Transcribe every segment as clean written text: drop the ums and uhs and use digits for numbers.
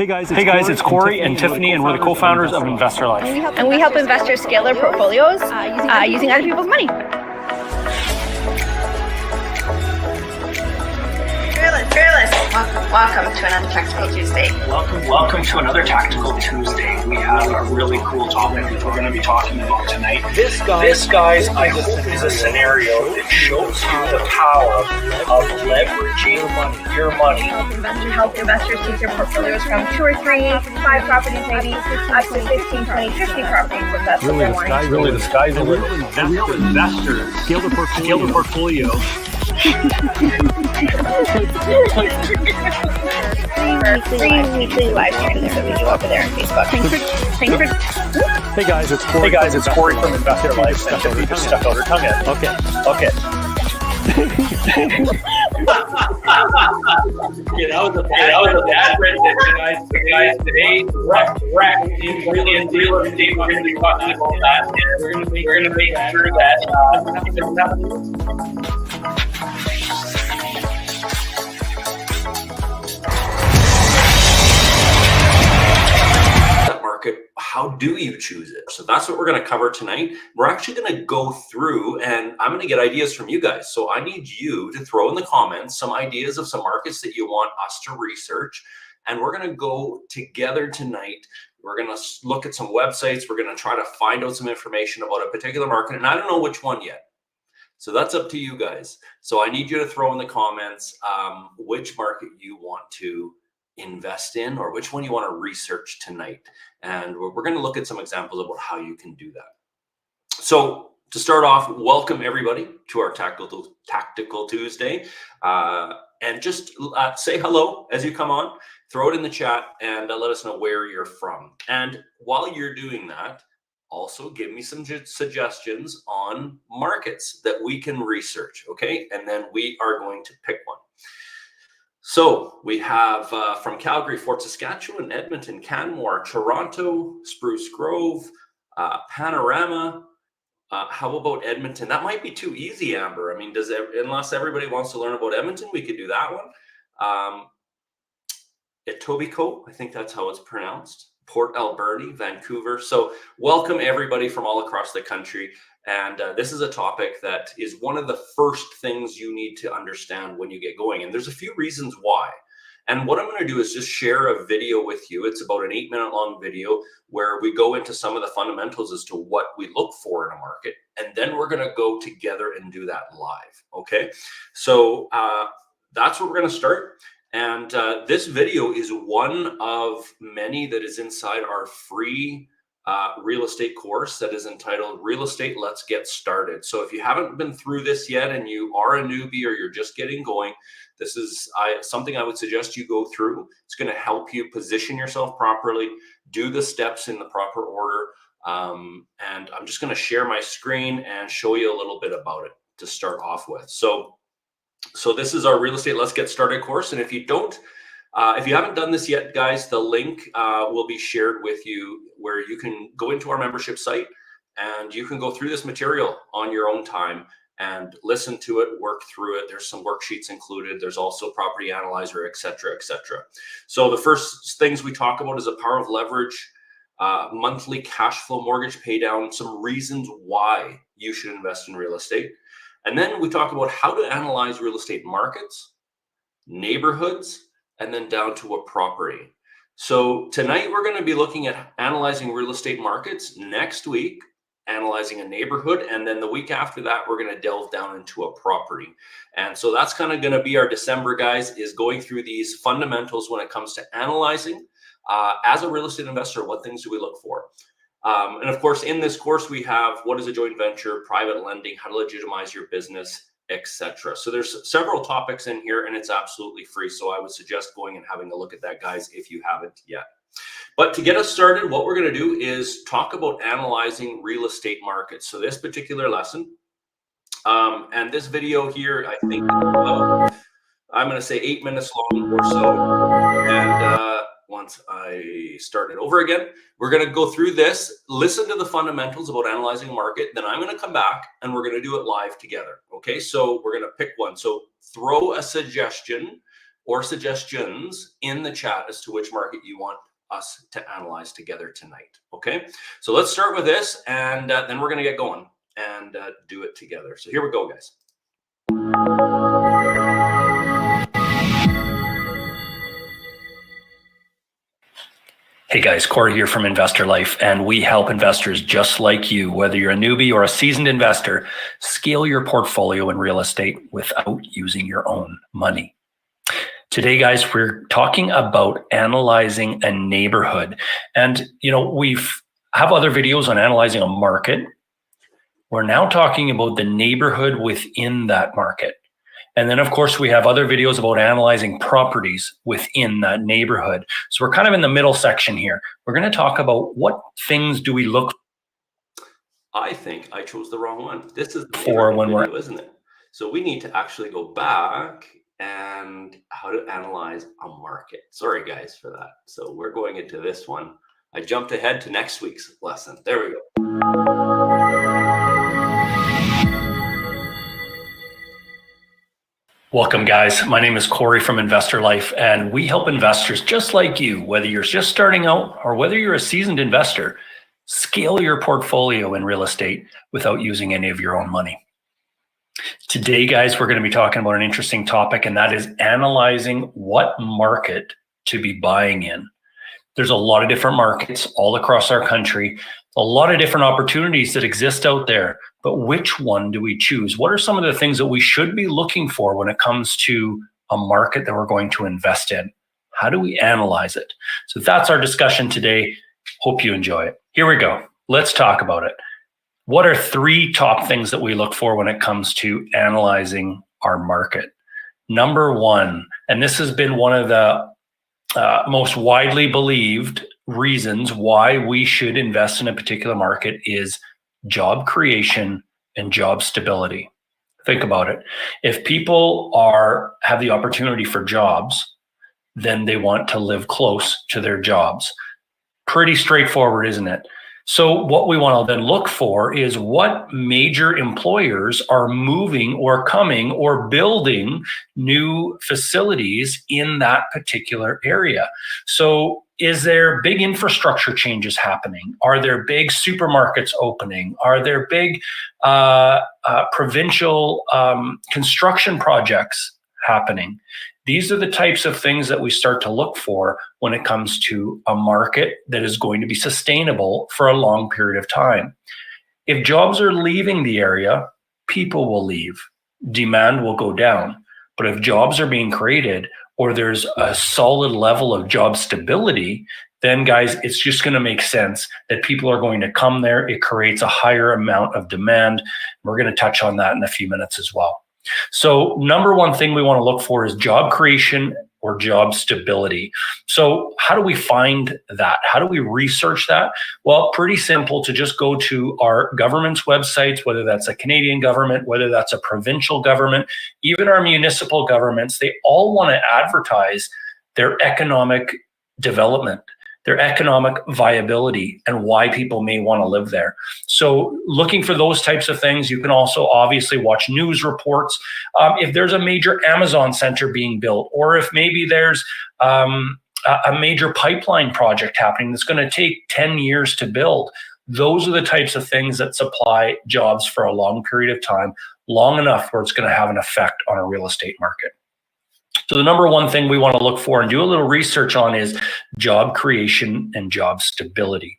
Hey guys, it's Corey and Tiffany, and we're the co-founders of Investor Life. And we help investors scale their portfolios using other people's money. Fearless. Welcome to another Tactical Tuesday. Welcome to another Tactical Tuesday. We have a really cool topic that we're going to be talking about tonight. This, guys, I hope is a scenario that shows you the power of leveraging your money. Help investors take their portfolios from 2 or 3, 5 properties maybe, up to 15, 20, 50 properties if that's what they're wanting. Really, the sky's the limit. Investors scale the portfolio. Free weekly live streams that we do over there on Facebook. Thanks for. Hey guys, it's Corey from Investor Life. And we just stuck out her tongue in. Okay. Yeah, that was a bad rendition, guys. Today, wreck in real estate. We're going to be talking about that. We're going to make sure that market, how do you choose it? So that's what we're going to cover tonight. We're actually going to go through, and I'm going to get ideas from you guys. So I need you to throw in the comments some ideas of some markets that you want us to research. And we're going to go together tonight. We're going to look at some websites. We're going to try to find out some information about a particular market. And I don't know which one yet. So that's up to you guys. So I need you to throw in the comments which market you want to invest in or which one you want to research tonight. And we're going to look at some examples about how you can do that. So to start off, welcome everybody to our Tactical Tuesday. And just say hello as you come on, throw it in the chat and let us know where you're from. And while you're doing that, also give me some suggestions on markets that we can research, okay? And then we are going to pick one. So we have from Calgary, Fort Saskatchewan, Edmonton, Canmore, Toronto, Spruce Grove, Panorama. How about Edmonton? That might be too easy, Amber. I mean, unless everybody wants to learn about Edmonton, we could do that one. Etobicoke, I think that's how it's pronounced. Port Alberni, Vancouver. So welcome everybody from all across the country. And this is a topic that is one of the first things you need to understand when you get going. And there's a few reasons why. And what I'm going to do is just share a video with you. It's about an 8-minute long video where we go into some of the fundamentals as to what we look for in a market. And then we're going to go together and do that live. Okay. So that's where we're going to start. And this video is one of many that is inside our free real estate course that is entitled Real Estate Let's Get Started. So if you haven't been through this yet and you are a newbie or you're just getting going, this is something I would suggest you go through. It's going to help you position yourself properly, do the steps in the proper order. And I'm just going to share my screen and show you a little bit about it to start off with. So this is our Real Estate Let's Get Started course. And if you haven't done this yet, guys, the link will be shared with you where you can go into our membership site and you can go through this material on your own time and listen to it, work through it. There's some worksheets included. There's also property analyzer, et cetera, et cetera. So the first things we talk about is the power of leverage, monthly cash flow mortgage pay down, some reasons why you should invest in real estate. And then we talk about how to analyze real estate markets, neighborhoods, and then down to a property. So tonight we're going to be looking at analyzing real estate markets. Next week, analyzing a neighborhood. And then the week after that, we're going to delve down into a property. And so that's kind of going to be our December, guys, is going through these fundamentals when it comes to analyzing as a real estate investor, what things do we look for? And of course, in this course, we have what is a joint venture, private lending, how to legitimize your business, etc. So there's several topics in here and it's absolutely free. So I would suggest going and having a look at that, guys, if you haven't yet. But to get us started, what we're going to do is talk about analyzing real estate markets. So this particular lesson and this video here, I think I'm going to say 8 minutes long or so. And once I start it over again, we're going to go through this, listen to the fundamentals about analyzing a market. Then I'm going to come back and we're going to do it live together. Okay, so we're going to pick one. So throw a suggestion or suggestions in the chat as to which market you want us to analyze together tonight. Okay, so let's start with this, and then we're going to get going and do it together. So here we go, guys. Hey guys, Corey here from Investor Life, and we help investors just like you, whether you're a newbie or a seasoned investor, scale your portfolio in real estate without using your own money. Today, guys, we're talking about analyzing a neighborhood. And, you know, have other videos on analyzing a market. We're now talking about the neighborhood within that market. And then, of course, we have other videos about analyzing properties within that neighborhood. So we're kind of in the middle section here. We're going to talk about what things do we look. I think I chose the wrong one. This is for when we're, isn't it? So we need to actually go back and how to analyze a market. Sorry, guys, for that. So we're going into this one. I jumped ahead to next week's lesson. There we go. Welcome, guys. My name is Corey from Investor Life, and we help investors just like you, whether you're just starting out or whether you're a seasoned investor, scale your portfolio in real estate without using any of your own money. Today, guys, we're going to be talking about an interesting topic, and that is analyzing what market to be buying in. There's a lot of different markets all across our country, a lot of different opportunities that exist out there, but which one do we choose? What are some of the things that we should be looking for when it comes to a market that we're going to invest in? How do we analyze it? So that's our discussion today. Hope you enjoy it. Here we go. Let's talk about it. What are 3 top things that we look for when it comes to analyzing our market? Number 1, and this has been one of the most widely believed reasons why we should invest in a particular market, is job creation and job stability. Think about it. If people have the opportunity for jobs, then they want to live close to their jobs. Pretty straightforward, isn't it? So what we want to then look for is what major employers are moving or coming or building new facilities in that particular area. So is there big infrastructure changes happening? Are there big supermarkets opening? Are there big provincial construction projects happening? These are the types of things that we start to look for when it comes to a market that is going to be sustainable for a long period of time. If jobs are leaving the area, people will leave. Demand will go down. But if jobs are being created or there's a solid level of job stability, then guys, it's just going to make sense that people are going to come there. It creates a higher amount of demand. We're going to touch on that in a few minutes as well. So number 1 thing we want to look for is job creation or job stability. So how do we find that? How do we research that? Well, pretty simple, to just go to our government's websites, whether that's a Canadian government, whether that's a provincial government, even our municipal governments, they all want to advertise their economic development, their economic viability, and why people may want to live there. So looking for those types of things. You can also obviously watch news reports. If there's a major Amazon center being built, or if maybe there's a major pipeline project happening that's going to take 10 years to build, those are the types of things that supply jobs for a long period of time, long enough where it's going to have an effect on a real estate market. So the number 1 thing we want to look for and do a little research on is job creation and job stability.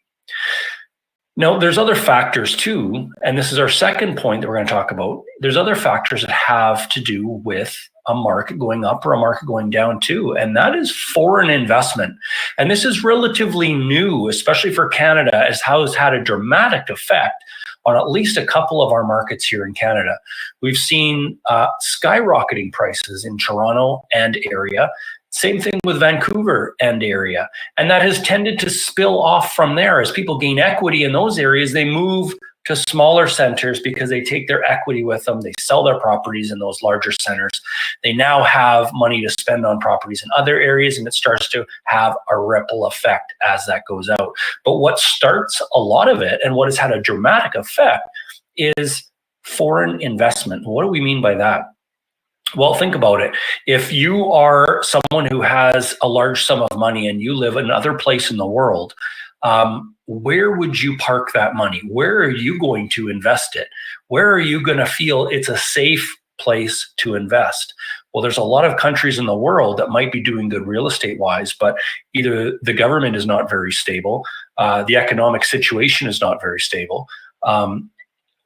Now, there's other factors too, and this is our second point that we're going to talk about. There's other factors that have to do with a market going up or a market going down too, and that is foreign investment. And this is relatively new, especially for Canada, as how it's had a dramatic effect on at least a couple of our markets here in Canada. We've seen skyrocketing prices in Toronto and area. Same thing with Vancouver and area. And that has tended to spill off from there. As people gain equity in those areas, they move to smaller centers because they take their equity with them. They sell their properties in those larger centers. They now have money to spend on properties in other areas, and it starts to have a ripple effect as that goes out. But what starts a lot of it, and what has had a dramatic effect, is foreign investment. What do we mean by that? Well, think about it. If you are someone who has a large sum of money and you live in another place in the world, where would you park that money? Where are you going to invest it? Where are you going to feel it's a safe place to invest? Well, there's a lot of countries in the world that might be doing good real estate wise, but either the government is not very stable, the economic situation is not very stable,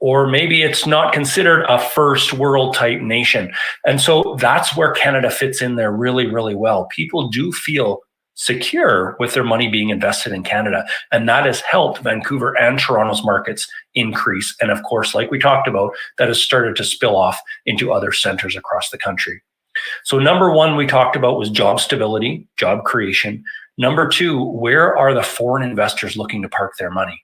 or maybe it's not considered a first world type nation. And so that's where Canada fits in there really, really well. People do feel secure with their money being invested in Canada. And that has helped Vancouver and Toronto's markets increase. And of course, like we talked about, that has started to spill off into other centers across the country. So number one we talked about was job stability, job creation. Number two, where are the foreign investors looking to park their money?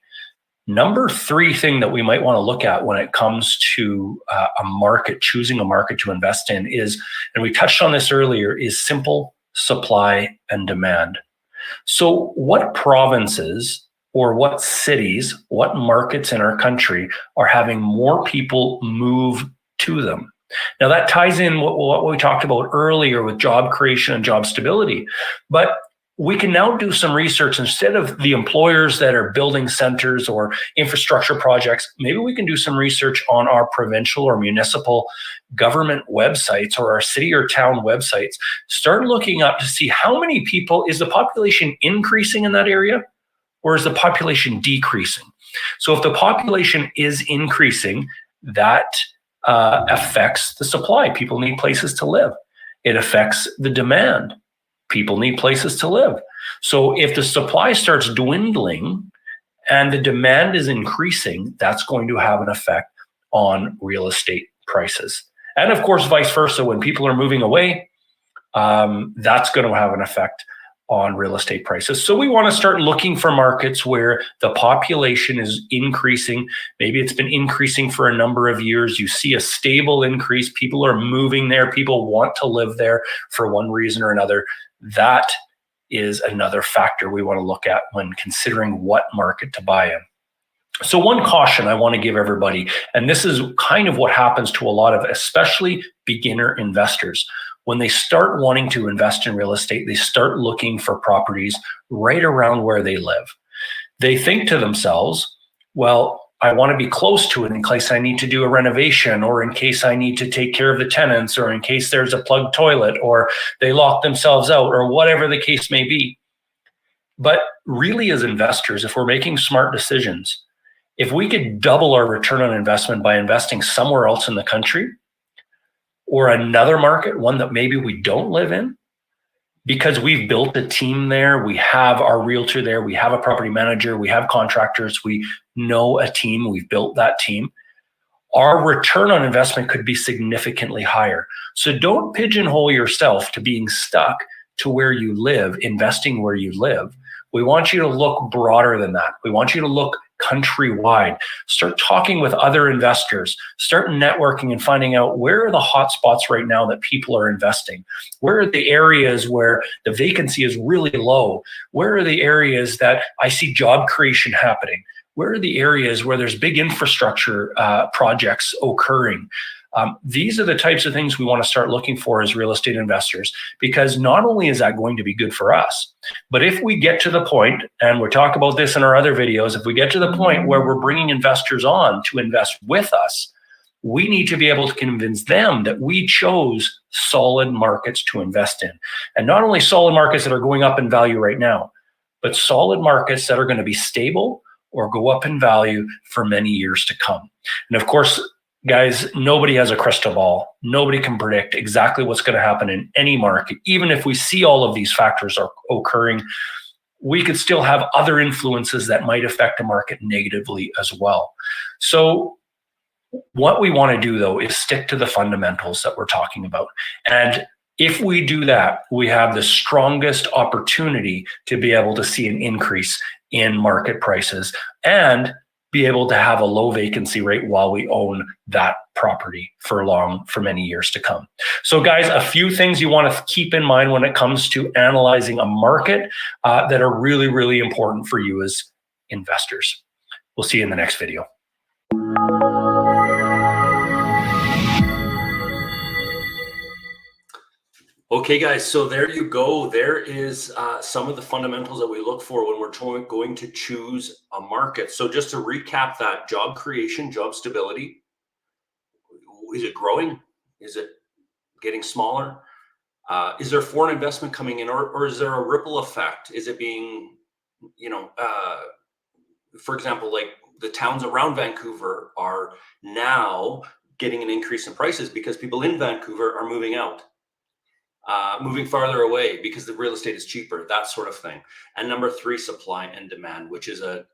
Number three thing that we might want to look at when it comes to a market, choosing a market to invest in is, and we touched on this earlier, is simple supply and demand. So what provinces or what cities, what markets in our country are having more people move to them? Now that ties in what we talked about earlier with job creation and job stability, but we can now do some research. Instead of the employers that are building centers or infrastructure projects, maybe we can do some research on our provincial or municipal government websites or our city or town websites. Start looking up to see how many people, is the population increasing in that area or is the population decreasing? So if the population is increasing, that affects the supply. People need places to live. It affects the demand. People need places to live. So if the supply starts dwindling and the demand is increasing, that's going to have an effect on real estate prices. And of course, vice versa, when people are moving away, that's going to have an effect on real estate prices. So we want to start looking for markets where the population is increasing. Maybe it's been increasing for a number of years. You see a stable increase. People are moving there. People want to live there for one reason or another. That is another factor we want to look at when considering what market to buy in. So one caution I want to give everybody, and this is kind of what happens to a lot of especially beginner investors. When they start wanting to invest in real estate, they start looking for properties right around where they live. They think to themselves, well, I want to be close to it in case I need to do a renovation, or in case I need to take care of the tenants, or in case there's a plugged toilet, or they lock themselves out, or whatever the case may be. But really, as investors, if we're making smart decisions, if we could double our return on investment by investing somewhere else in the country or another market, one that maybe we don't live in, because we've built a team there, we have our realtor there, we have a property manager, we have contractors, we know a team, we've built that team, our return on investment could be significantly higher. So don't pigeonhole yourself to being stuck to where you live, investing where you live. We want you to look broader than that. We want you to look countrywide. Start talking with other investors. Start networking and finding out where are the hot spots right now that people are investing. Where are the areas where the vacancy is really low? Where are the areas that I see job creation happening? Where are the areas where there's big infrastructure projects occurring? These are the types of things we want to start looking for as real estate investors, because not only is that going to be good for us, but if we get to the point, and we'll talk about this in our other videos, if we get to the point where we're bringing investors on to invest with us, we need to be able to convince them that we chose solid markets to invest in. And not only solid markets that are going up in value right now, but solid markets that are going to be stable or go up in value for many years to come. And of course, guys, nobody has a crystal ball. Nobody can predict exactly what's going to happen in any market. Even if we see all of these factors are occurring, we could still have other influences that might affect the market negatively as well. So what we want to do, though, is stick to the fundamentals that we're talking about. And if we do that, we have the strongest opportunity to be able to see an increase in market prices and be able to have a low vacancy rate while we own that property for many years to come. So guys, a few things you want to keep in mind when it comes to analyzing a market that are really, really important for you as investors. We'll see you in the next video. Okay, guys, so there you go. There is some of the fundamentals that we look for when we're going to choose a market. So just to recap that, job creation, job stability. Is it growing? Is it getting smaller? Is there foreign investment coming in, or is there a ripple effect? Is it being, for example, like the towns around Vancouver are now getting an increase in prices because people in Vancouver are moving out, moving farther away because the real estate is cheaper, that sort of thing. And number three, supply and demand, which is a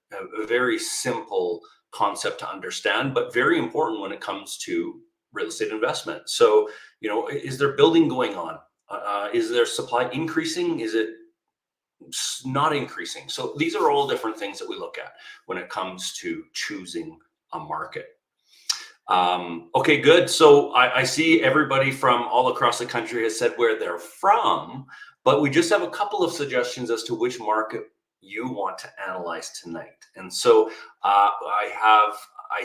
very simple concept to understand, but very important when it comes to real estate investment. So, is there building going on? Is there supply increasing? Is it not increasing? So these are all different things that we look at when it comes to choosing a market. Okay, good. So I see everybody from all across the country has said where they're from, but we just have a couple of suggestions as to which market you want to analyze tonight. And so I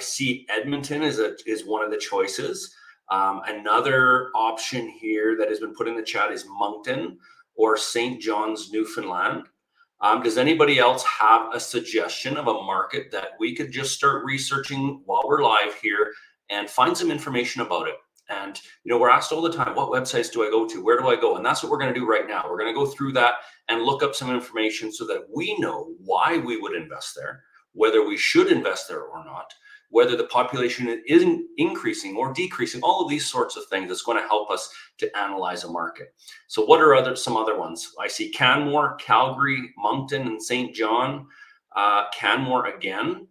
see Edmonton is one of the choices. Another option here that has been put in the chat is Moncton or St. John's, Newfoundland. Does anybody else have a suggestion of a market that we could just start researching while we're live here and find some information about it? And, we're asked all the time, what websites do I go to? Where do I go? And that's what we're going to do right now. We're going to go through that and look up some information so that we know why we would invest there, whether we should invest there or not, whether the population is increasing or decreasing, all of these sorts of things that's going to help us to analyze a market. So what are some other ones? I see Canmore, Calgary, Moncton, and St. John. Canmore again,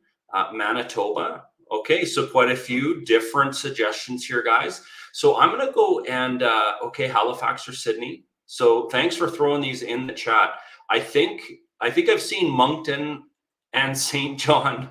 Manitoba. Okay, so quite a few different suggestions here, guys. So I'm going to go and, Halifax or Sydney. So thanks for throwing these in the chat. I think I've seen Moncton and St. John,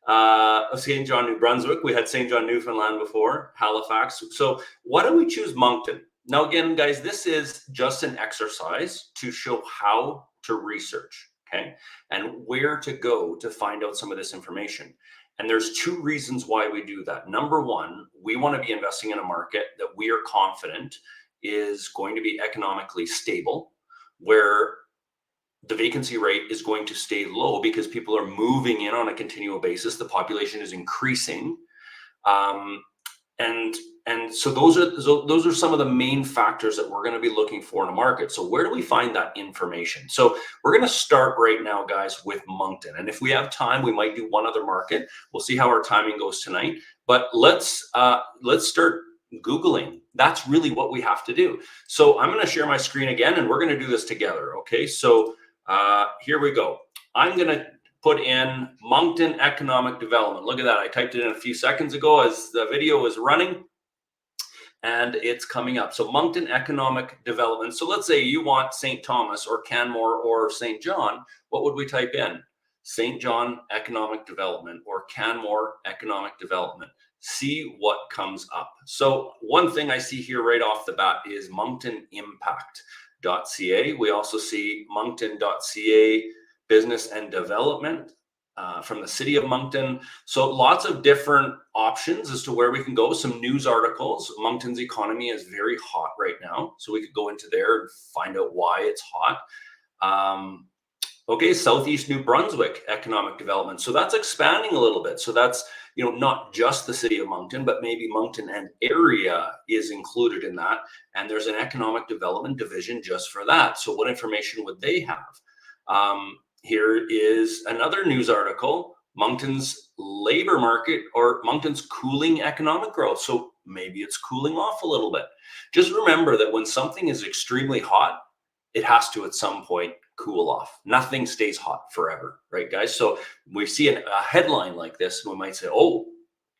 New Brunswick. We had St. John, Newfoundland before, Halifax. So why don't we choose Moncton? Now, again, guys, this is just an exercise to show how to research, okay, and where to go to find out some of this information. And there's two reasons why we do that. Number one, we want to be investing in a market that we are confident is going to be economically stable, where the vacancy rate is going to stay low because people are moving in on a continual basis. The population is increasing. And so those are some of the main factors that we're going to be looking for in a market. So where do we find that information? So we're going to start right now, guys, with Moncton. And if we have time, we might do one other market. We'll see how our timing goes tonight. But let's start Googling. That's really what we have to do. So I'm going to share my screen again, and we're going to do this together. Okay, so here we go. I'm going to put in Moncton economic development. Look at that. I typed it in a few seconds ago as the video was running, and it's coming up. So Moncton economic development. So let's say you want St. Thomas or Canmore or St. John. What would we type in? St. John economic development or Canmore economic development. See what comes up. So one thing I see here right off the bat is monctonimpact.ca. We also see moncton.ca business and development from the city of Moncton. So lots of different options as to where we can go. Some news articles. Moncton's economy is very hot right now. So we could go into there and find out why it's hot. Okay, Southeast New Brunswick economic development. So that's expanding a little bit. So that's, not just the city of Moncton, but maybe Moncton and area is included in that. And there's an economic development division just for that. So what information would they have? Here is another news article, Moncton's labor market or Moncton's cooling economic growth. So maybe it's cooling off a little bit. Just remember that when something is extremely hot, it has to at some point cool off. Nothing stays hot forever, right, guys? So we see a headline like this, and we might say, oh,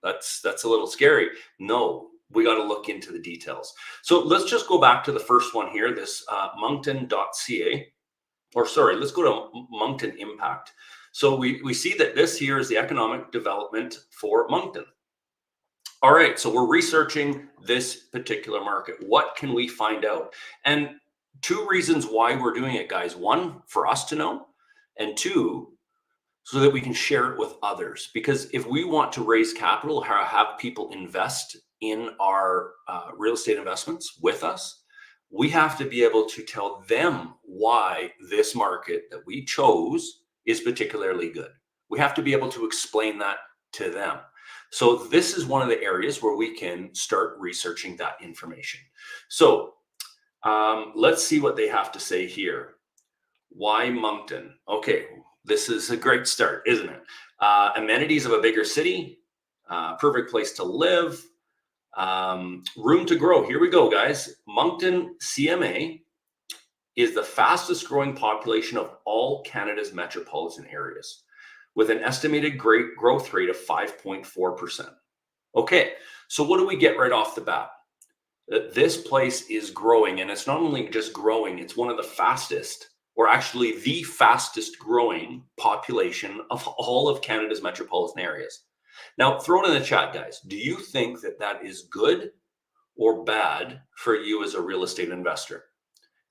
that's a little scary. No, we got to look into the details. So let's just go back to the first one here, this moncton.ca. Or sorry, let's go to Moncton Impact. So we see that this here is the economic development for Moncton. All right, so we're researching this particular market. What can we find out? And two reasons why we're doing it, guys. One, for us to know, and two, so that we can share it with others. Because if we want to raise capital, have people invest in our real estate investments with us, we have to be able to tell them why this market that we chose is particularly good. We have to be able to explain that to them. So this is one of the areas where we can start researching that information. So let's see what they have to say here. Why Moncton? Okay, this is a great start, isn't it? Amenities of a bigger city, perfect place to live, room to grow. Here we go, guys. Moncton CMA is the fastest growing population of all Canada's metropolitan areas, with an estimated great growth rate of 5.4%. Okay, so what do we get right off the bat? This place is growing, and it's not only just growing, it's one of the fastest, or actually the fastest growing population of all of Canada's metropolitan areas. Now, throw it in the chat, guys. Do you think that that is good or bad for you as a real estate investor?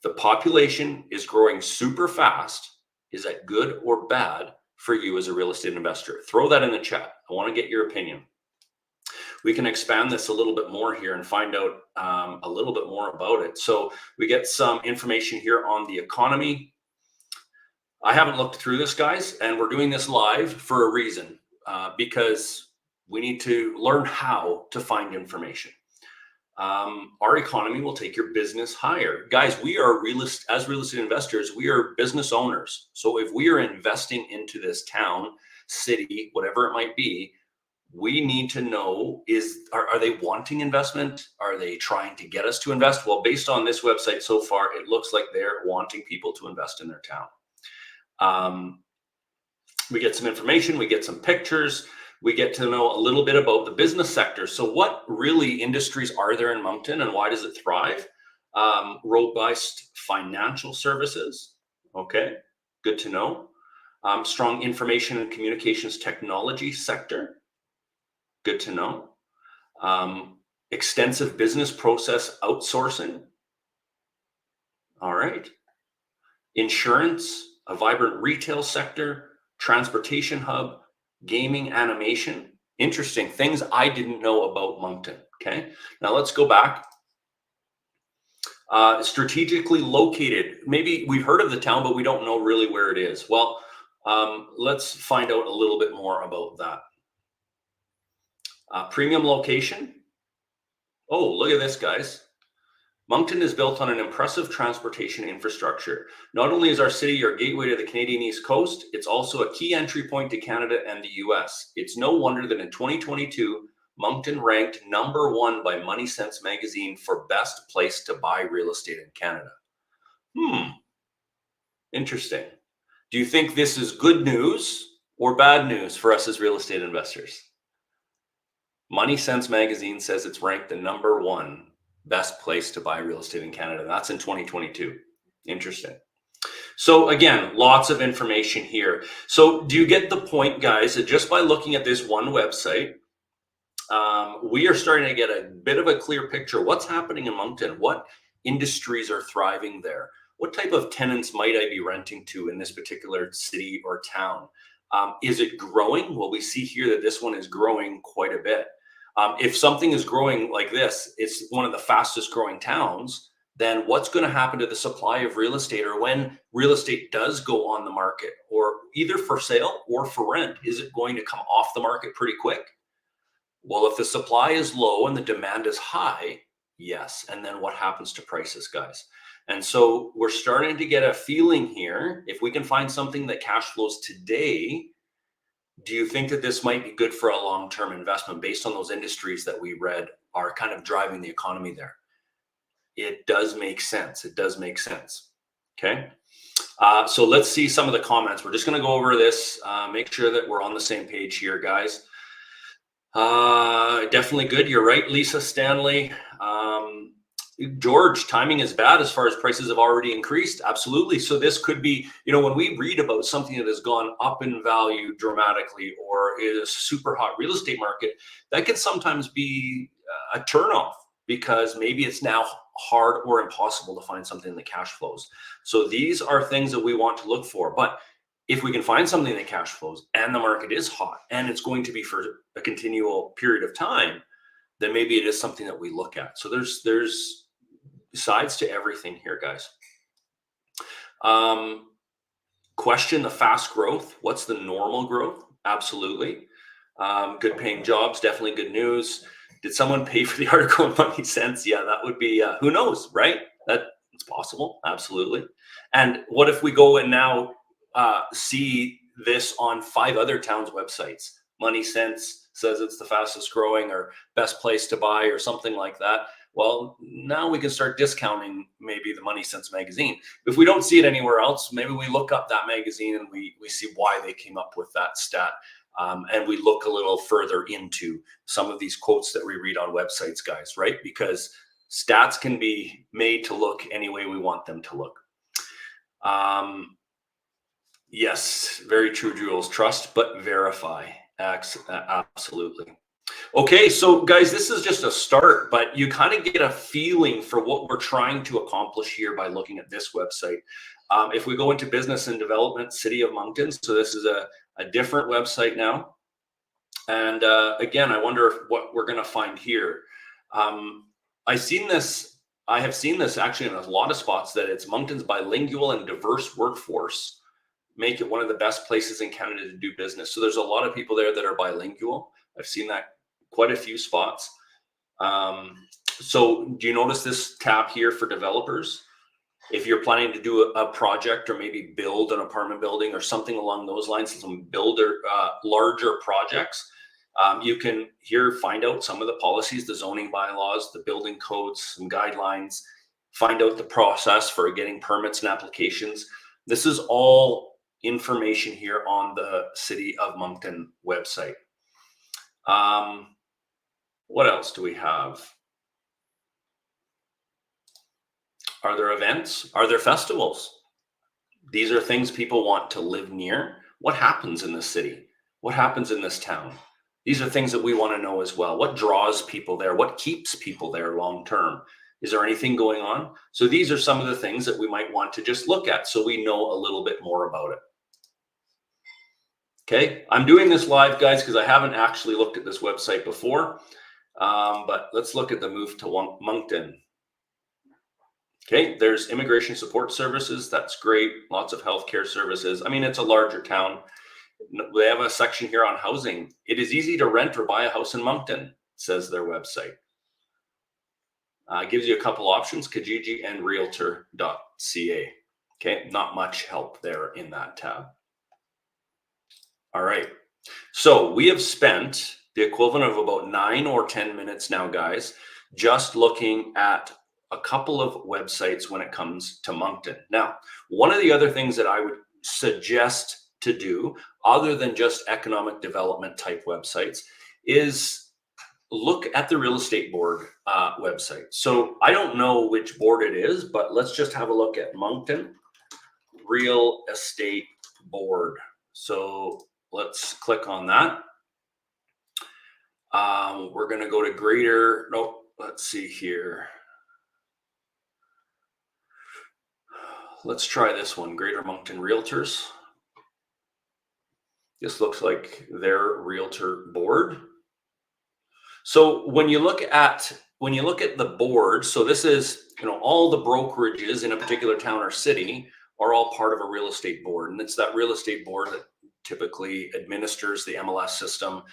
The population is growing super fast. Is that good or bad for you as a real estate investor? Throw that in the chat. I want to get your opinion. We can expand this a little bit more here and find out a little bit more about it. So we get some information here on the economy. I haven't looked through this, guys, and we're doing this live for a reason, because we need to learn how to find information. Our economy will take your business higher. Guys, we are as real estate investors, we are business owners. So if we are investing into this town, city, whatever it might be, we need to know, are they wanting investment? Are they trying to get us to invest? Well, based on this website so far, it looks like they're wanting people to invest in their town. We get some information, we get some pictures, we get to know a little bit about the business sector. So what really industries are there in Moncton and why does it thrive? Robust financial services. Okay, good to know. Strong information and communications technology sector. Good to know. Extensive business process outsourcing. All right. Insurance, a vibrant retail sector, transportation hub, gaming, animation. Interesting things I didn't know about Moncton. Okay. Now let's go back. Strategically located. Maybe we've heard of the town, but we don't know really where it is. Well, let's find out a little bit more about that. Premium location. Oh, look at this, guys. Moncton is built on an impressive transportation infrastructure. Not only is our city our gateway to the Canadian East Coast, it's also a key entry point to Canada and the US. It's no wonder that in 2022, Moncton ranked #1 by Money Sense magazine for best place to buy real estate in Canada. Interesting. Do you think this is good news or bad news for us as real estate investors? Money Sense magazine says it's ranked the #1 best place to buy real estate in Canada. That's in 2022. Interesting. So again, lots of information here. So do you get the point, guys, that just by looking at this one website, we are starting to get a bit of a clear picture. What's happening in Moncton? What industries are thriving there? What type of tenants might I be renting to in this particular city or town? Is it growing? Well, we see here that this one is growing quite a bit. If something is growing like this, it's one of the fastest growing towns, then what's going to happen to the supply of real estate, or when real estate does go on the market, or either for sale or for rent, is it going to come off the market pretty quick? Well, if the supply is low and the demand is high, yes. And then what happens to prices, guys? And so we're starting to get a feeling here. If we can find something that cash flows today, do you think that this might be good for a long-term investment based on those industries that we read are kind of driving the economy there? It does make sense. It does make sense. Okay. So let's see some of the comments. We're just going to go over this, make sure that we're on the same page here, guys. Definitely good. You're right, Lisa Stanley. George, timing is bad as far as prices have already increased. Absolutely. So this could be, when we read about something that has gone up in value dramatically, or is a super hot real estate market, that can sometimes be a turnoff because maybe it's now hard or impossible to find something that cash flows. So these are things that we want to look for. But if we can find something that cash flows and the market is hot and it's going to be for a continual period of time, then maybe it is something that we look at. So there's sides to everything here, guys. Question the fast growth. What's the normal growth? Absolutely. Good paying jobs, definitely good news. Did someone pay for the article in money sense? Yeah, that would be, who knows, right? It's possible, absolutely. And what if we go and now see this on 5 other towns' websites? Money Sense says it's the fastest growing or best place to buy or something like that. Well, now we can start discounting maybe the Money Sense magazine. If we don't see it anywhere else, maybe we look up that magazine and we see why they came up with that stat. And we look a little further into some of these quotes that we read on websites, guys, right? Because stats can be made to look any way we want them to look. Yes, very true, Jules. Trust, but verify. Absolutely. Okay, so guys, this is just a start, but you kind of get a feeling for what we're trying to accomplish here by looking at this website. If we go into business and development, City of Moncton, so this is a different website now. And again, I wonder what we're going to find here. I have seen this actually in a lot of spots, that it's Moncton's bilingual and diverse workforce make it one of the best places in Canada to do business. So there's a lot of people there that are bilingual. I've seen that quite a few spots. So do you notice this tab here for developers? If you're planning to do a project or maybe build an apartment building or something along those lines, some larger projects, you can here find out some of the policies, the zoning bylaws, the building codes, some guidelines, find out the process for getting permits and applications. This is all information here on the City of Moncton website. What else do we have? Are there events? Are there festivals? These are things people want to live near. What happens in this city? What happens in this town? These are things that we want to know as well. What draws people there? What keeps people there long term? Is there anything going on? So these are some of the things that we might want to just look at so we know a little bit more about it. Okay, I'm doing this live, guys, because I haven't actually looked at this website before. But let's look at the move to Moncton. Okay, there's immigration support services. That's great. Lots of healthcare services. I mean, it's a larger town. They have a section here on housing. It is easy to rent or buy a house in Moncton, says their website. Gives you a couple options, Kijiji and realtor.ca. Okay, not much help there in that tab. All right, so we have spent the equivalent of about 9 or 10 minutes now, guys, just looking at a couple of websites when it comes to Moncton. Now, one of the other things that I would suggest to do, other than just economic development type websites, is look at the real estate board website. So I don't know which board it is, but let's just have a look at Moncton Real Estate Board. So let's click on that. We're going to go to let's see here. Let's try this one, Greater Moncton Realtors. This looks like their realtor board. So when you look at the board, so this is, all the brokerages in a particular town or city are all part of a real estate board. And it's that real estate board that typically administers the MLS system,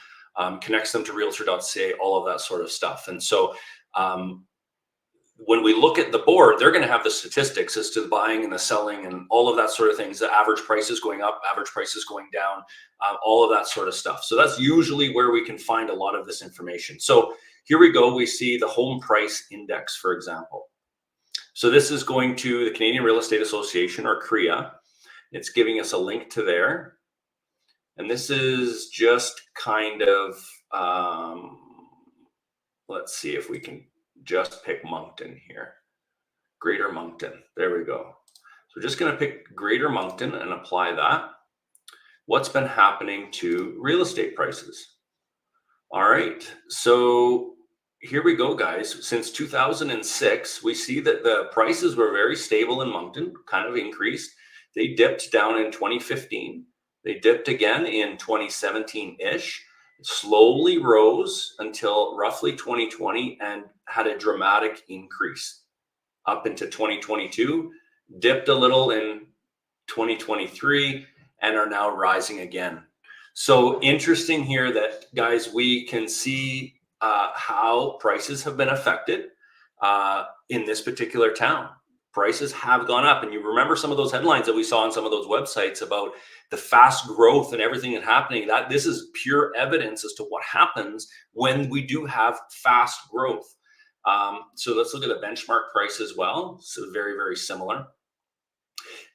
connects them to realtor.ca, all of that sort of stuff. And so when we look at the board, they're going to have the statistics as to the buying and the selling and all of that sort of things. The average price is going up, average price is going down, all of that sort of stuff. So that's usually where we can find a lot of this information. So here we go. We see the home price index, for example. So this is going to the Canadian Real Estate Association, or CREA. It's giving us a link to there. And this is just kind of, let's see if we can just pick Moncton here. Greater Moncton. There we go. So we're just going to pick Greater Moncton and apply that. What's been happening to real estate prices? All right. So here we go, guys. Since 2006, we see that the prices were very stable in Moncton, kind of increased. They dipped down in 2015. They dipped again in 2017-ish. Slowly rose until roughly 2020 and had a dramatic increase. up into 2022, dipped a little in 2023, and are now rising again. So interesting here that, guys, we can see how prices have been affected in this particular town. Prices have gone up. And you remember some of those headlines that we saw on some of those websites about the fast growth and everything that's happening. That this is pure evidence as to what happens when we do have fast growth. So let's look at the benchmark price as well. So very, very similar.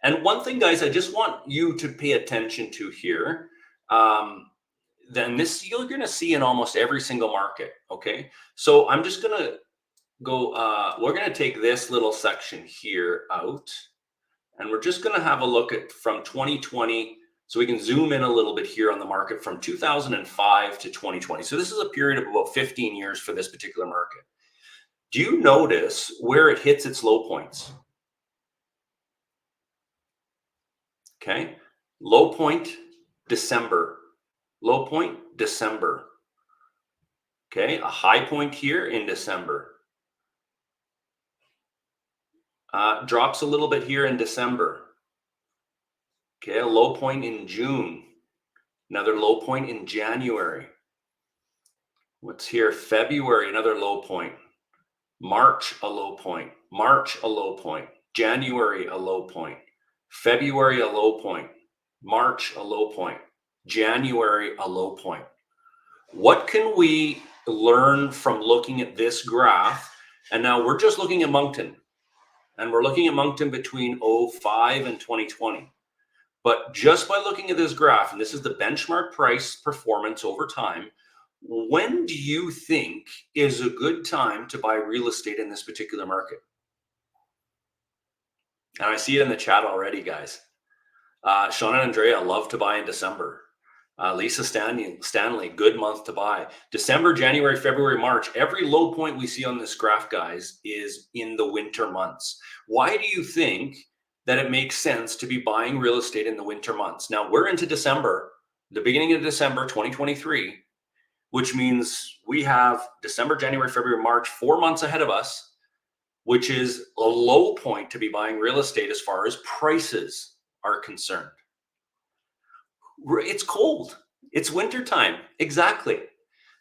And one thing, guys, I just want you to pay attention to here. Then this you're going to see in almost every single market. Okay, so I'm just going to go. We're going to take this little section here out, and we're just going to have a look at from 2020. So we can zoom in a little bit here on the market from 2005 to 2020. So this is a period of about 15 years for this particular market. Do you notice where it hits its low points? Okay, low point, December. Low point, December. Okay, a high point here in December. Drops a little bit here in December. Okay, a low point in June. Another low point in January. What's here? February, another low point. March, a low point. March, a low point. January, a low point. February, a low point. March, a low point. January, a low point. What can we learn from looking at this graph? And now we're just looking at Moncton. And we're looking at Moncton between 05 and 2020. But just by looking at this graph, and this is the benchmark price performance over time, when do you think is a good time to buy real estate in this particular market? And I see it in the chat already, guys. Sean and Andrea love to buy in December. Lisa Stanley, good month to buy. December, January, February, March, every low point we see on this graph, guys, is in the winter months. Why do you think that it makes sense to be buying real estate in the winter months? Now, we're into December, the beginning of December 2023, which means we have December, January, February, March, 4 months ahead of us, which is a low point to be buying real estate as far as prices are concerned. It's cold. It's wintertime. Exactly.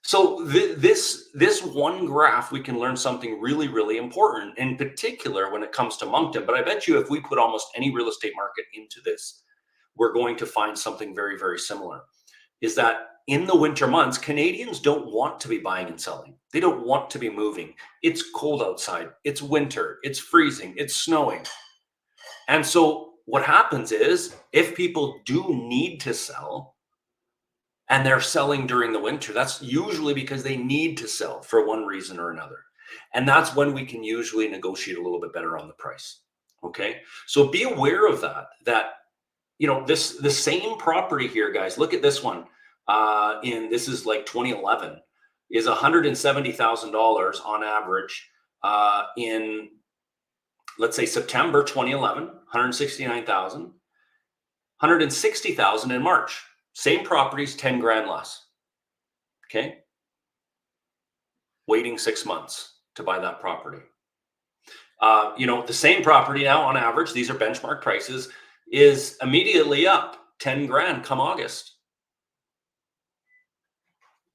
So this one graph, we can learn something really, really important, in particular when it comes to Moncton. But I bet you if we put almost any real estate market into this, we're going to find something very, very similar. Is that in the winter months, Canadians don't want to be buying and selling. They don't want to be moving. It's cold outside. It's winter. It's freezing. It's snowing. And so what happens is if people do need to sell and they're selling during the winter, that's usually because they need to sell for one reason or another. And that's when we can usually negotiate a little bit better on the price. Okay. So be aware of that, you know, the same property here, guys, look at this one. This is like 2011 is $170,000 on average in, let's say, September 2011, 169,000, 160,000 in March. Same properties, 10 grand less. Okay. Waiting 6 months to buy that property. You know, the same property now on average, these are benchmark prices, is immediately up 10 grand come August.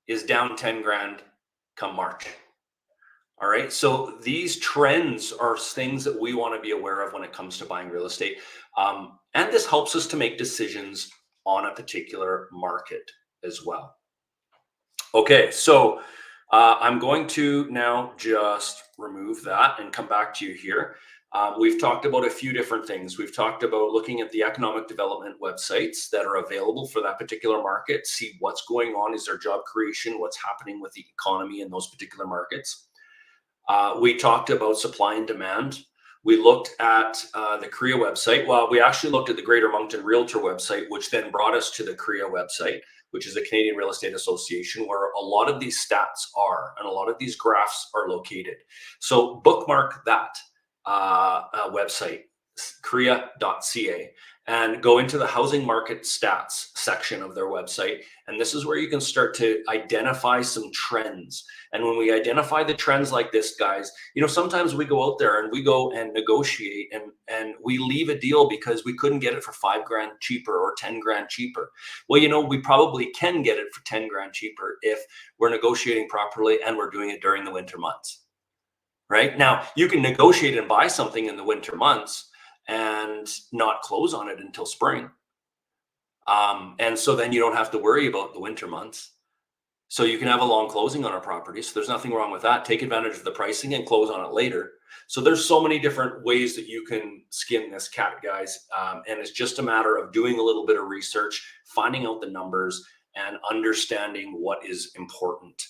Is down 10 grand come March. All right. So these trends are things that we want to be aware of when it comes to buying real estate. And this helps us to make decisions on a particular market as well. Okay. So I'm going to now just remove that and come back to you here. We've talked about a few different things. We've talked about looking at the economic development websites that are available for that particular market, see what's going on. Is there job creation? What's happening with the economy in those particular markets? We talked about supply and demand. We looked at the CREA website. Well, we actually looked at the Greater Moncton Realtor website, which then brought us to the CREA website, which is the Canadian Real Estate Association, where a lot of these stats are and a lot of these graphs are located. So bookmark that website. CREA.ca, and go into the housing market stats section of their website. And this is where you can start to identify some trends. And when we identify the trends like this, guys, you know, sometimes we go out there and we go and negotiate and we leave a deal because we couldn't get it for $5,000 cheaper or $10,000 cheaper. Well, you know, we probably can get it for $10,000 cheaper if we're negotiating properly and we're doing it during the winter months. Right now, you can negotiate and buy something in the winter months and not close on it until spring. And so then you don't have to worry about the winter months. So you can have a long closing on our property. So there's nothing wrong with that. Take advantage of the pricing and close on it later. So there's so many different ways that you can skin this cat, guys. And it's just a matter of doing a little bit of research, finding out the numbers, and understanding what is important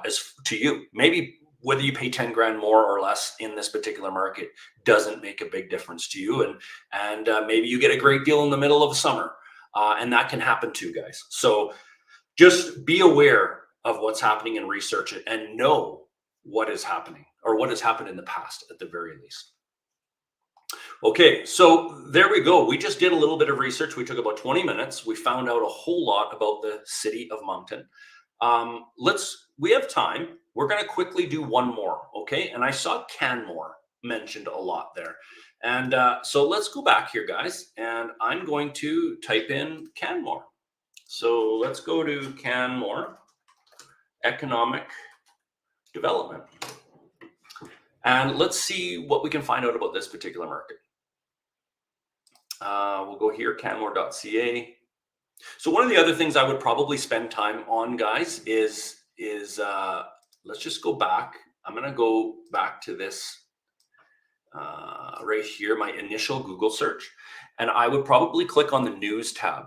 as to you. Maybe whether you pay $10,000 more or less in this particular market doesn't make a big difference to you. And maybe you get a great deal in the middle of the summer. And that can happen too, guys. So just be aware of what's happening and research it and know what is happening or what has happened in the past at the very least. Okay, so there we go. We just did a little bit of research. We took about 20 minutes. We found out a whole lot about the city of Moncton. We have time. We're going to quickly do one more, okay? And I saw Canmore mentioned a lot there. And so let's go back here, guys. And I'm going to type in Canmore. So let's go to Canmore, economic development. And let's see what we can find out about this particular market. We'll go here, canmore.ca. So one of the other things I would probably spend time on, guys, is let's just go back. I'm going to go back to this right here, my initial Google search, and I would probably click on the news tab.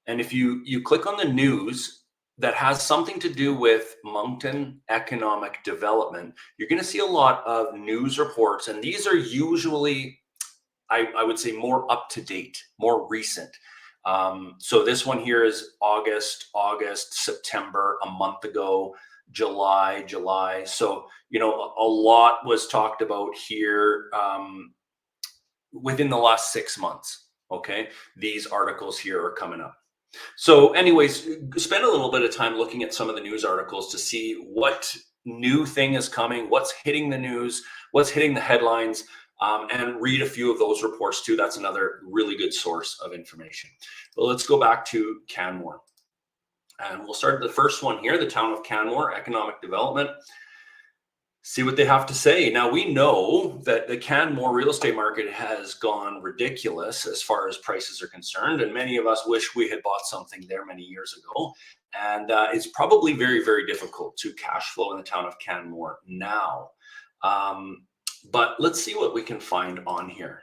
And if you click on the news that has something to do with Moncton economic development, you're going to see a lot of news reports, and these are usually, I would say, more up to date, more recent. So this one here is August, September, a month ago, July. So, you know, a lot was talked about here within the last 6 months. Okay. These articles here are coming up. So anyways, spend a little bit of time looking at some of the news articles to see what new thing is coming, what's hitting the news, what's hitting the headlines. And read a few of those reports too. That's another really good source of information. But let's go back to Canmore. And we'll start the first one here, the town of Canmore, economic development. See what they have to say. Now, we know that the Canmore real estate market has gone ridiculous as far as prices are concerned. And many of us wish we had bought something there many years ago. And it's probably very, very difficult to cash flow in the town of Canmore now. But let's see what we can find on here.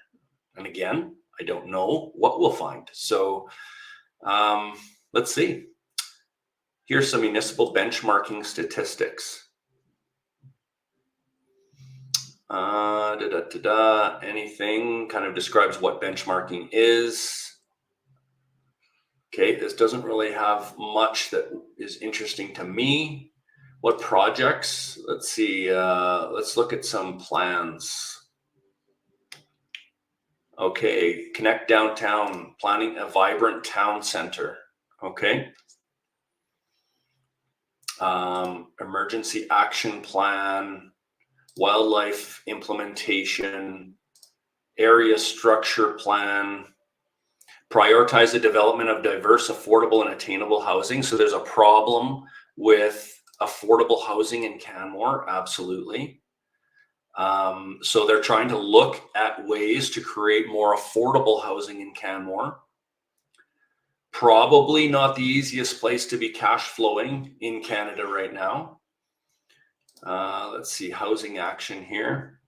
And again, I don't know what we'll find. So let's see. Here's some municipal benchmarking statistics. Anything kind of describes what benchmarking is. Okay, this doesn't really have much that is interesting to me. What projects? Let's see. Let's look at some plans. Okay, connect downtown, planning a vibrant town center. Okay. Emergency action plan, wildlife implementation, area structure plan, prioritize the development of diverse, affordable, and attainable housing. So there's a problem with affordable housing in Canmore, absolutely. So they're trying to look at ways to create more affordable housing in Canmore. Probably not the easiest place to be cash flowing in Canada right now. Let's see, housing action here.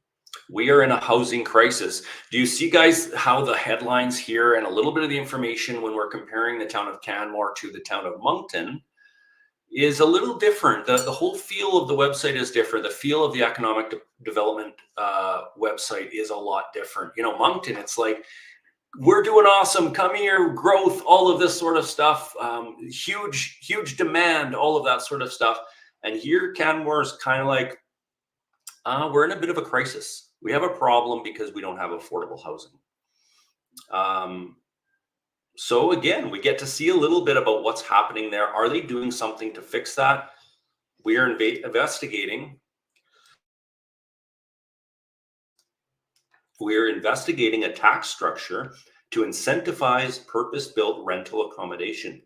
We are in a housing crisis. Do you see, guys, how the headlines here and a little bit of the information when we're comparing the town of Canmore to the town of Moncton is a little different. The whole feel of the website is different. The feel of the economic development website is a lot different. You know, Moncton, it's like, we're doing awesome, come here, growth, all of this sort of stuff, huge demand, all of that sort of stuff. And here Canmore is kind of like, we're in a bit of a crisis. We have a problem because we don't have affordable housing. So again, we get to see a little bit about what's happening there. Are they doing something to fix that? We are investigating. We are investigating a tax structure to incentivize purpose-built rental accommodation.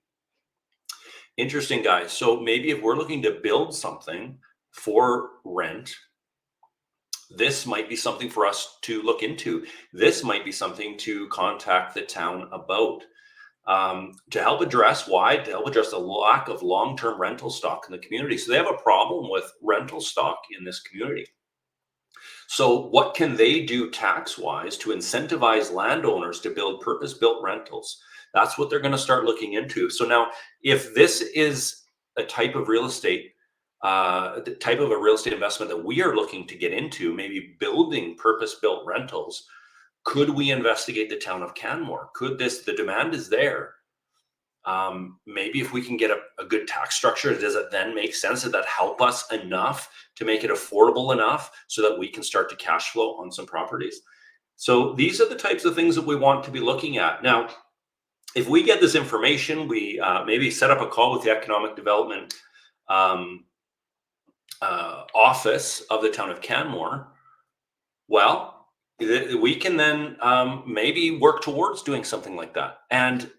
Interesting, guys. So maybe if we're looking to build something for rent, this might be something for us to look into. This might be something to contact the town about. To help address the lack of long-term rental stock in the community. So they have a problem with rental stock in this community. So what can they do tax-wise to incentivize landowners to build purpose-built rentals? That's what they're going to start looking into. So now, if this is a type of real estate, the type of a real estate investment that we are looking to get into, maybe building purpose-built rentals, could we investigate the town of Canmore? The demand is there. Maybe if we can get a good tax structure, does it then make sense? Does that help us enough to make it affordable enough so that we can start to cash flow on some properties? So these are the types of things that we want to be looking at. Now, if we get this information, we maybe set up a call with the economic development office of the town of Canmore. Well, we can then maybe work towards doing something like that. And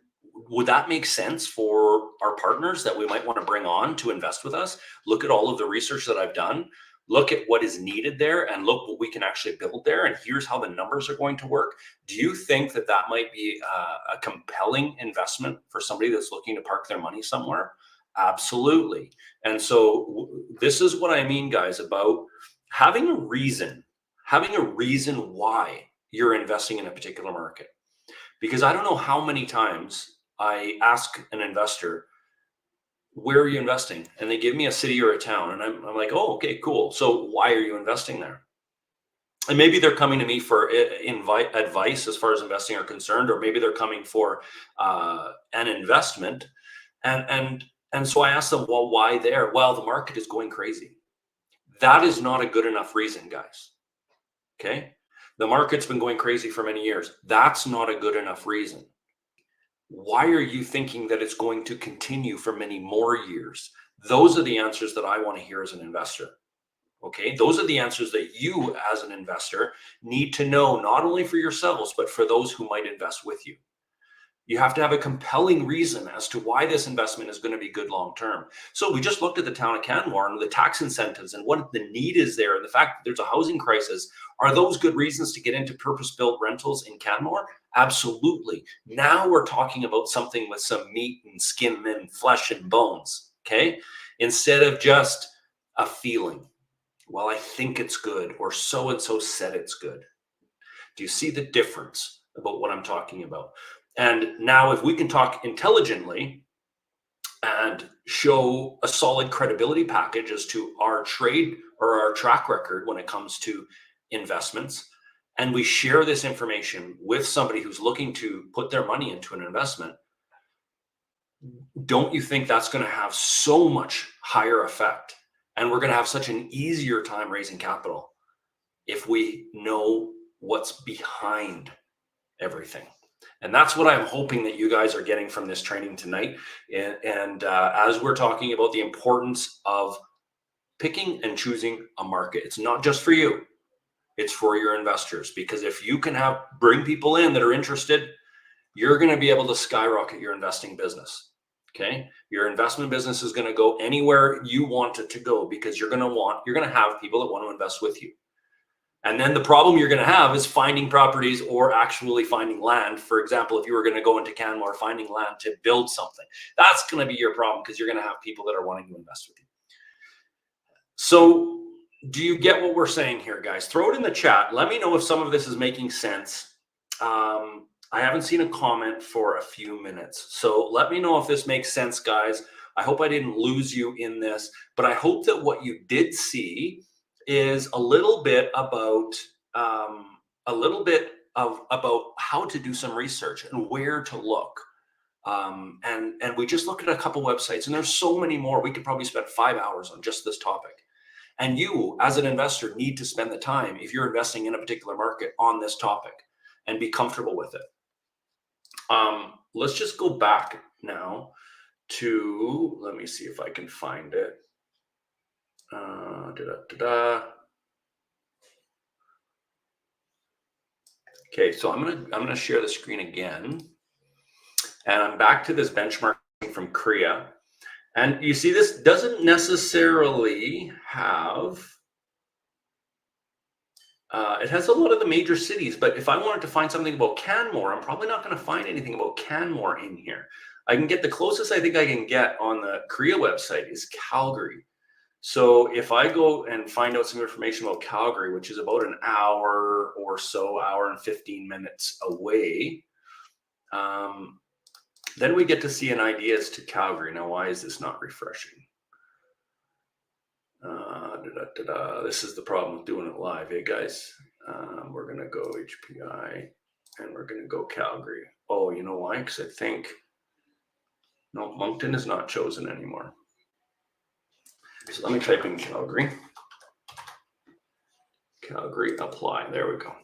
would that make sense for our partners that we might want to bring on to invest with us? Look at all of the research that I've done, look at what is needed there, and look what we can actually build there. And here's how the numbers are going to work. Do you think that that might be a compelling investment for somebody that's looking to park their money somewhere? Absolutely. And so this is what I mean, guys, about having a reason why you're investing in a particular market. Because I don't know how many times I ask an investor, where are you investing? And they give me a city or a town. And I'm like, oh, okay, cool. So why are you investing there? And maybe they're coming to me for advice as far as investing are concerned, or maybe they're coming for an investment. And so I ask them, well, why there? Well, the market is going crazy. That is not a good enough reason, guys. Okay. The market's been going crazy for many years. That's not a good enough reason. Why are you thinking that it's going to continue for many more years? Those are the answers that I want to hear as an investor. Okay. Those are the answers that you as an investor need to know, not only for yourselves, but for those who might invest with you. You have to have a compelling reason as to why this investment is going to be good long-term. So we just looked at the town of Canmore and the tax incentives and what the need is there, and the fact that there's a housing crisis. Are those good reasons to get into purpose-built rentals in Canmore? Absolutely. Now we're talking about something with some meat and skin and flesh and bones, okay? Instead of just a feeling. Well, I think it's good, or so-and-so said it's good. Do you see the difference about what I'm talking about? And now if we can talk intelligently and show a solid credibility package as to our trade or our track record when it comes to investments, and we share this information with somebody who's looking to put their money into an investment, don't you think that's going to have so much higher effect? And we're going to have such an easier time raising capital if we know what's behind everything. And that's what I'm hoping that you guys are getting from this training tonight. And as we're talking about the importance of picking and choosing a market, it's not just for you, it's for your investors. Because if you can bring people in that are interested, you're going to be able to skyrocket your investing business. Okay. Your investment business is going to go anywhere you want it to go, because you're going to have people that want to invest with you. And then the problem you're going to have is finding properties or actually finding land. For example, if you were going to go into Canmore, finding land to build something, that's going to be your problem, because you're going to have people that are wanting to invest with you. So do you get what we're saying here, guys? Throw it in the chat. Let me know if some of this is making sense. I haven't seen a comment for a few minutes. So let me know if this makes sense, guys. I hope I didn't lose you in this, but I hope that what you did see is a little bit about about how to do some research and where to look. And we just looked at a couple websites, and there's so many more. We could probably spend 5 hours on just this topic. And you, as an investor, need to spend the time, if you're investing in a particular market, on this topic and be comfortable with it. Let's just go back now to, let me see if I can find it. Okay, so I'm gonna share the screen again, and I'm back to this benchmark from Korea, and you see this doesn't necessarily have. It has a lot of the major cities, but if I wanted to find something about Canmore, I'm probably not going to find anything about Canmore in here. I can get the closest I think I can get on the Korea website is Calgary. So if I go and find out some information about Calgary, which is about an hour or so, hour and 15 minutes away, then we get to see an idea as to Calgary. Now, why is this not refreshing? This is the problem with doing it live, eh, guys? We're going to go HPI and we're going to go Calgary. Oh, you know why? Because I think, no, Moncton is not chosen anymore. So let me type in Calgary. Calgary, apply. There we go.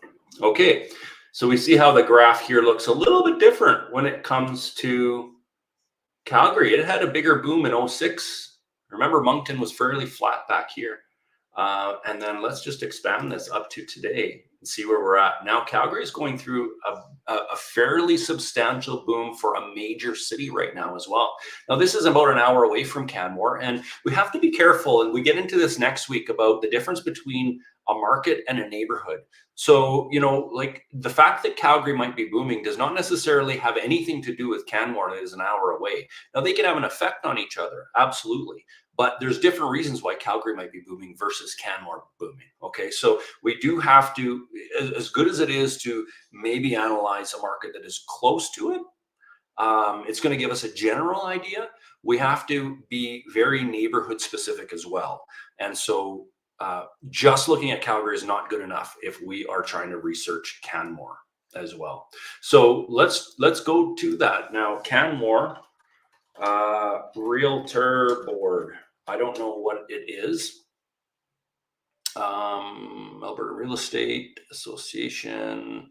Okay, so we see how the graph here looks a little bit different when it comes to Calgary. It had a bigger boom in 06. Remember, Moncton was fairly flat back here. And then let's just expand this up to today and see where we're at. Now, Calgary is going through a fairly substantial boom for a major city right now as well. Now, this is about an hour away from Canmore, and we have to be careful, and we get into this next week about the difference between a market and a neighborhood. So, you know, like the fact that Calgary might be booming does not necessarily have anything to do with Canmore that is an hour away. Now, they can have an effect on each other, absolutely. But there's different reasons why Calgary might be booming versus Canmore booming. Okay, so we do have to, as good as it is to maybe analyze a market that is close to it, it's going to give us a general idea. We have to be very neighborhood specific as well. And so just looking at Calgary is not good enough if we are trying to research Canmore as well. So let's go to that now. Canmore Realtor Board. I don't know what it is. Alberta Real Estate Association.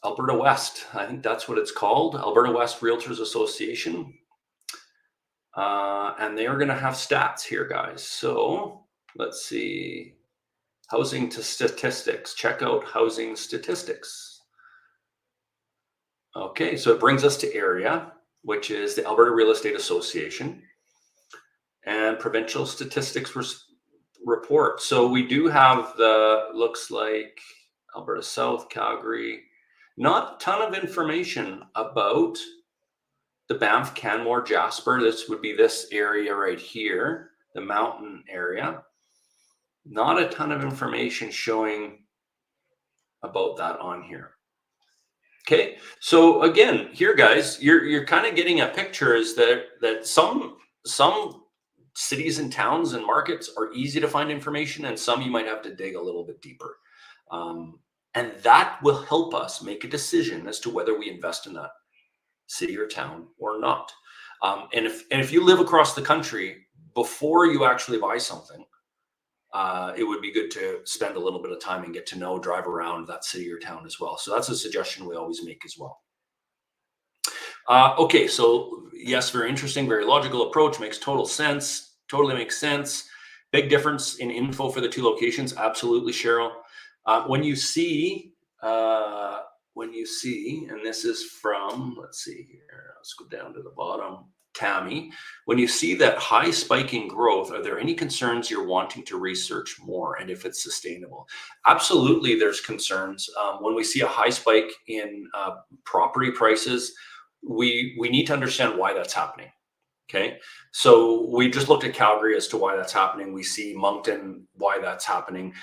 Alberta West, I think that's what it's called. Alberta West Realtors Association. And they are going to have stats here, guys. So let's see. Housing statistics. Check out housing statistics. Okay, so it brings us to area, which is the Alberta Real Estate Association, and provincial statistics report. So we do have the, looks like Alberta South, Calgary, not a ton of information about the Banff, Canmore, Jasper. This would be this area right here, the mountain area. Not a ton of information showing about that on here. Okay, so again, here, guys, you're kind of getting a picture is that some cities and towns and markets are easy to find information, and some you might have to dig a little bit deeper. And that will help us make a decision as to whether we invest in that city or town or not. And if you live across the country, before you actually buy something, it would be good to spend a little bit of time and get to know, drive around that city or town as well. So that's a suggestion we always make as well. Okay, so yes, very interesting, very logical approach, makes total sense, totally makes sense. Big difference in info for the two locations, absolutely, Cheryl. When you see, and this is from, let's see here, let's go down to the bottom, Tammy, when you see that high spiking growth, are there any concerns you're wanting to research more, and if it's sustainable? Absolutely, there's concerns. When we see a high spike in property prices, we need to understand why that's happening. Okay, so we just looked at Calgary as to why that's happening. We see Moncton, why that's happening.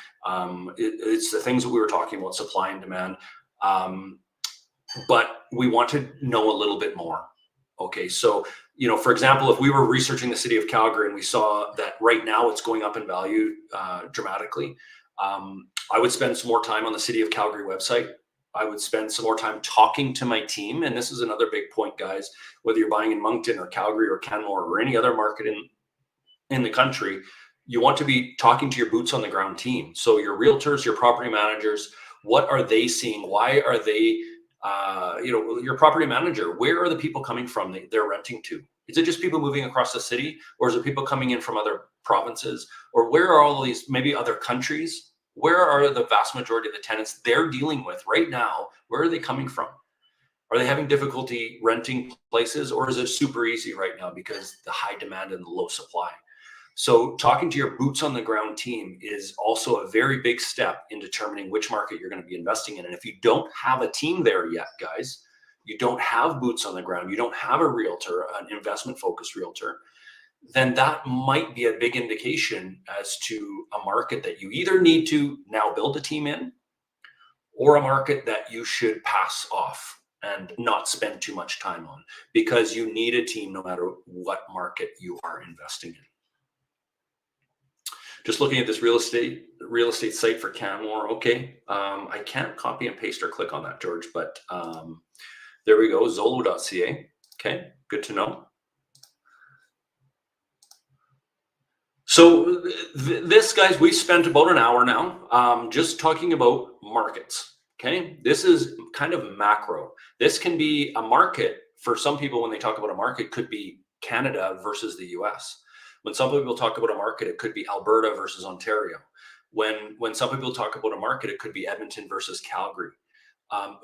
It's the things that we were talking about, supply and demand. But we want to know a little bit more. Okay, so, you know, for example, if we were researching the city of Calgary and we saw that right now it's going up in value dramatically, I would spend some more time on the city of Calgary website. I would spend some more time talking to my team. And this is another big point, guys, whether you're buying in Moncton or Calgary or Canmore or any other market in the country, you want to be talking to your boots on the ground team. So your realtors, your property managers, what are they seeing? Why are they Your property manager, where are the people coming from that they're renting to? Is it just people moving across the city, or is it people coming in from other provinces, or where are all these, maybe other countries? Where are the vast majority of the tenants they're dealing with right now? Where are they coming from? Are they having difficulty renting places, or is it super easy right now because the high demand and the low supply? So talking to your boots on the ground team is also a very big step in determining which market you're going to be investing in. And if you don't have a team there yet, guys, you don't have boots on the ground, you don't have a realtor, an investment focused realtor, then that might be a big indication as to a market that you either need to now build a team in, or a market that you should pass off and not spend too much time on, because you need a team no matter what market you are investing in. Just looking at this real estate site for Canmore. Okay, I can't copy and paste or click on that, George, but there we go, zolo.ca. Okay, good to know. So this, guys, we spent about an hour now just talking about markets. Okay, this is kind of macro. This can be a market for some people. When they talk about a market, could be Canada versus the US. When some people talk about a market, it could be Alberta versus Ontario. When some people talk about a market, it could be Edmonton versus Calgary.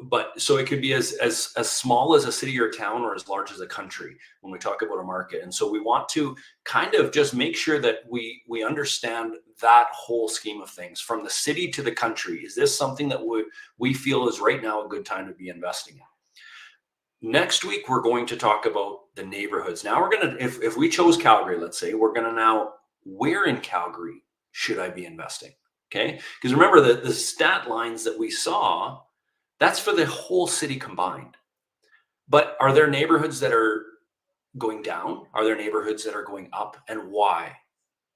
But so it could be as small as a city or town, or as large as a country when we talk about a market. And so we want to kind of just make sure that we understand that whole scheme of things, from the city to the country. Is this something that we feel is right now a good time to be investing in? Next week, we're going to talk about the neighborhoods. Now we're going to, if we chose Calgary, let's say, we're going to now, where in Calgary should I be investing? Okay. Because remember that the stat lines that we saw, that's for the whole city combined. But are there neighborhoods that are going down? Are there neighborhoods that are going up? And why?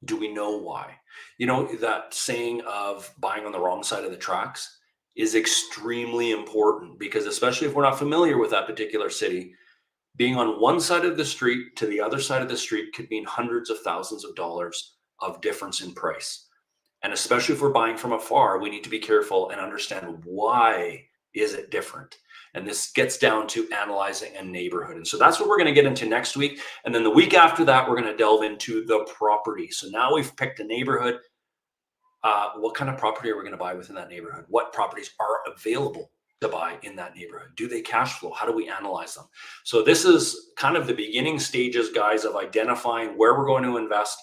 Do we know why? You know, that saying of buying on the wrong side of the tracks is extremely important, because especially if we're not familiar with that particular city, being on one side of the street to the other side of the street could mean hundreds of thousands of dollars of difference in price. And especially if we're buying from afar, we need to be careful and understand why is it different. And this gets down to analyzing a neighborhood. And so that's what we're going to get into next week. And then the week after that, we're going to delve into the property. So now we've picked a neighborhood. What kind of property are we going to buy within that neighborhood? What properties are available to buy in that neighborhood? Do they cash flow? How do we analyze them? So this is kind of the beginning stages, guys, of identifying where we're going to invest.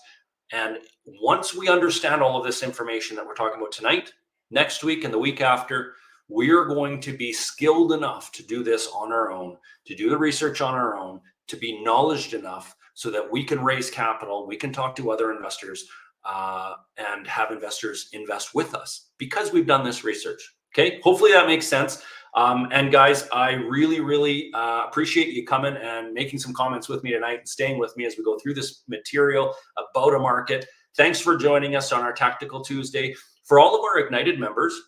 And once we understand all of this information that we're talking about tonight, next week and the week after, we're going to be skilled enough to do this on our own, to do the research on our own, to be knowledgeable enough so that we can raise capital, we can talk to other investors, and have investors invest with us because we've done this research. Okay, hopefully that makes sense. And guys, I really appreciate you coming and making some comments with me tonight and staying with me as we go through this material about a market. Thanks for joining us on our Tactical Tuesday. For all of our Ignited members,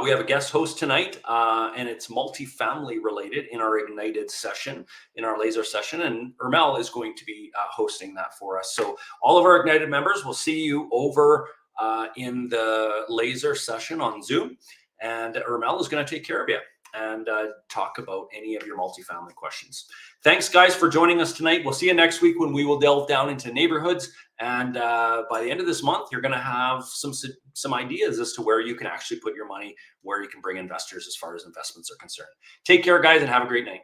we have a guest host tonight, and it's multifamily related in our Ignited session, in our laser session, and Ermel is going to be hosting that for us. So all of our Ignited members, will see you over in the laser session on Zoom, and Ermel is going to take care of you and talk about any of your multifamily questions. Thanks, guys, for joining us tonight. We'll see you next week when we will delve down into neighborhoods. And by the end of this month, you're going to have some ideas as to where you can actually put your money, where you can bring investors as far as investments are concerned. Take care, guys, and have a great night.